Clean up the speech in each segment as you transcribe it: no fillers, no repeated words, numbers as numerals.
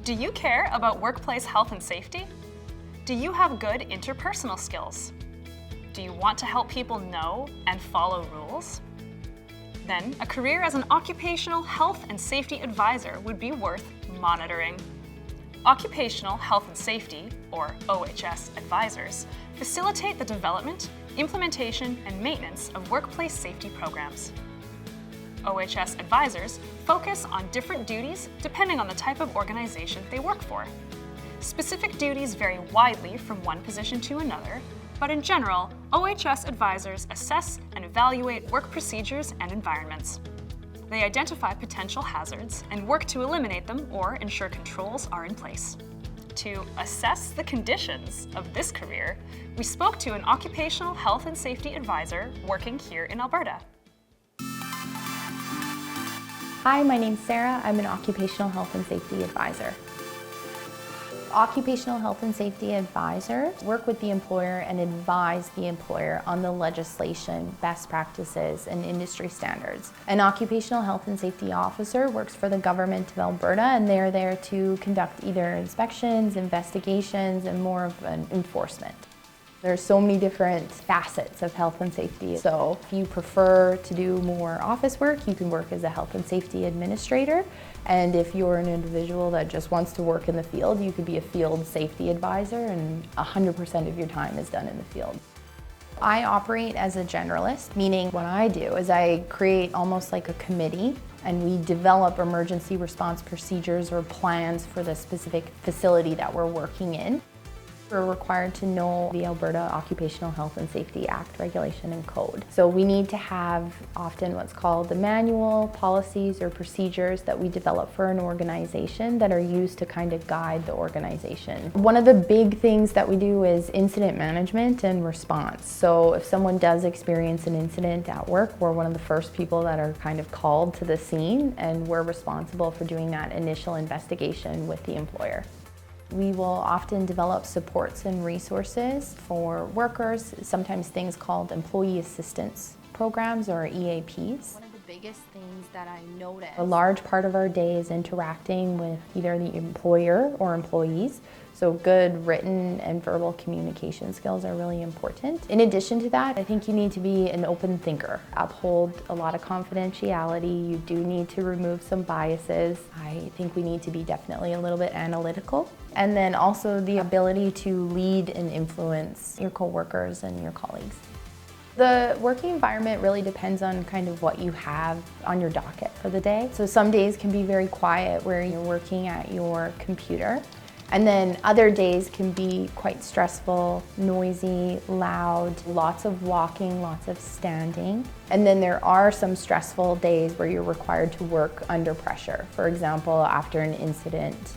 Do you care about workplace health and safety? Do you have good interpersonal skills? Do you want to help people know and follow rules? Then a career as an occupational health and safety advisor would be worth monitoring. Occupational Health and Safety, or OHS advisors, facilitate the development, implementation, and maintenance of workplace safety programs. OHS advisors focus on different duties depending on the type of organization they work for. Specific duties vary widely from one position to another, but in general, OHS advisors assess and evaluate work procedures and environments. They identify potential hazards and work to eliminate them or ensure controls are in place. To assess the conditions of this career, we spoke to an occupational health and safety advisor working here in Alberta. Hi, my name's Sarah. I'm an occupational health and safety advisor. Occupational health and safety advisors work with the employer and advise the employer on the legislation, best practices, and industry standards. An occupational health and safety officer works for the government of Alberta, and they're there to conduct either inspections, investigations, and more of an enforcement. There's so many different facets of health and safety. So if you prefer to do more office work, you can work as a health and safety administrator. And if you're an individual that just wants to work in the field, you could be a field safety advisor, and 100% of your time is done in the field. I operate as a generalist, meaning what I do is I create almost like a committee, and we develop emergency response procedures or plans for the specific facility that we're working in. We're required to know the Alberta Occupational Health and Safety Act regulation and code. So we need to have often what's called the manual, policies, or procedures that we develop for an organization that are used to kind of guide the organization. One of the big things that we do is incident management and response. So if someone does experience an incident at work, we're one of the first people that are kind of called to the scene, and we're responsible for doing that initial investigation with the employer. We will often develop supports and resources for workers, sometimes things called employee assistance programs or EAPs. One of the biggest things that I noticed, a large part of our day is interacting with either the employer or employees. So good written and verbal communication skills are really important. In addition to that, I think you need to be an open thinker, uphold a lot of confidentiality. You do need to remove some biases. I think we need to be definitely a little bit analytical. And then also the ability to lead and influence your coworkers and your colleagues. The working environment really depends on kind of what you have on your docket for the day. So some days can be very quiet where you're working at your computer. And then other days can be quite stressful, noisy, loud, lots of walking, lots of standing. And then there are some stressful days where you're required to work under pressure. For example, after an incident.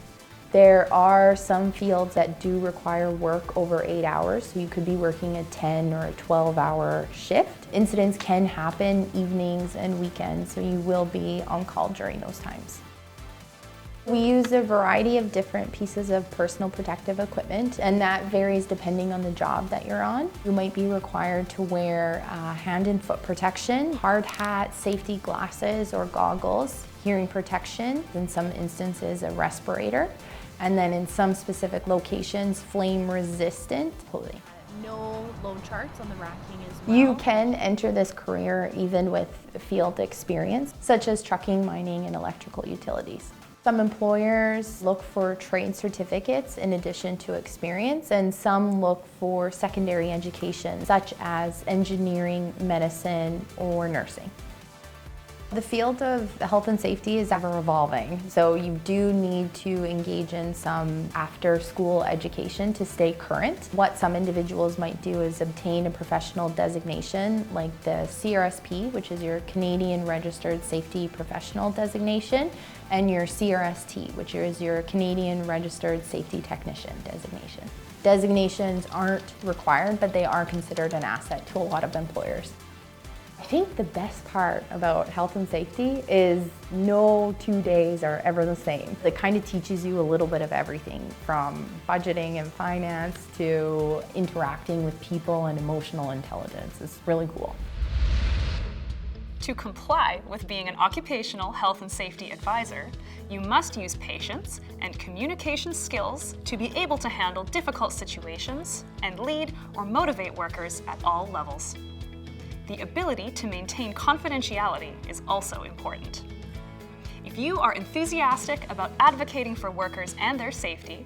There are some fields that do require work over 8 hours, so you could be working a 10 or a 12-hour shift. Incidents can happen evenings and weekends, so you will be on call during those times. We use a variety of different pieces of personal protective equipment, and that varies depending on the job that you're on. You might be required to wear hand and foot protection, hard hat, safety glasses or goggles, hearing protection, in some instances a respirator, and then in some specific locations, flame-resistant clothing. No load charts on the racking as well. You can enter this career even with field experience, such as trucking, mining, and electrical utilities. Some employers look for trade certificates in addition to experience, and some look for secondary education, such as engineering, medicine, or nursing. The field of health and safety is ever evolving, so you do need to engage in some after-school education to stay current. What some individuals might do is obtain a professional designation like the CRSP, which is your Canadian Registered Safety Professional designation, and your CRST, which is your Canadian Registered Safety Technician designation. Designations aren't required, but they are considered an asset to a lot of employers. I think the best part about health and safety is no 2 days are ever the same. It kind of teaches you a little bit of everything from budgeting and finance to interacting with people and emotional intelligence. It's really cool. To comply with being an occupational health and safety advisor, you must use patience and communication skills to be able to handle difficult situations and lead or motivate workers at all levels. The ability to maintain confidentiality is also important. If you are enthusiastic about advocating for workers and their safety,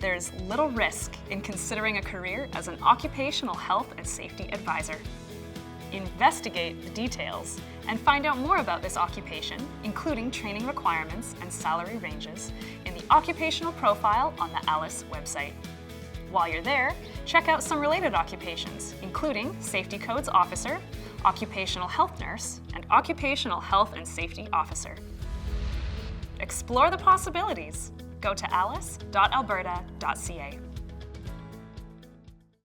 there's little risk in considering a career as an occupational health and safety advisor. Investigate the details and find out more about this occupation, including training requirements and salary ranges, in the occupational profile on the ALICE website. While you're there, check out some related occupations, including Safety Codes Officer, Occupational Health Nurse, and Occupational Health and Safety Officer. Explore the possibilities. Go to alice.alberta.ca.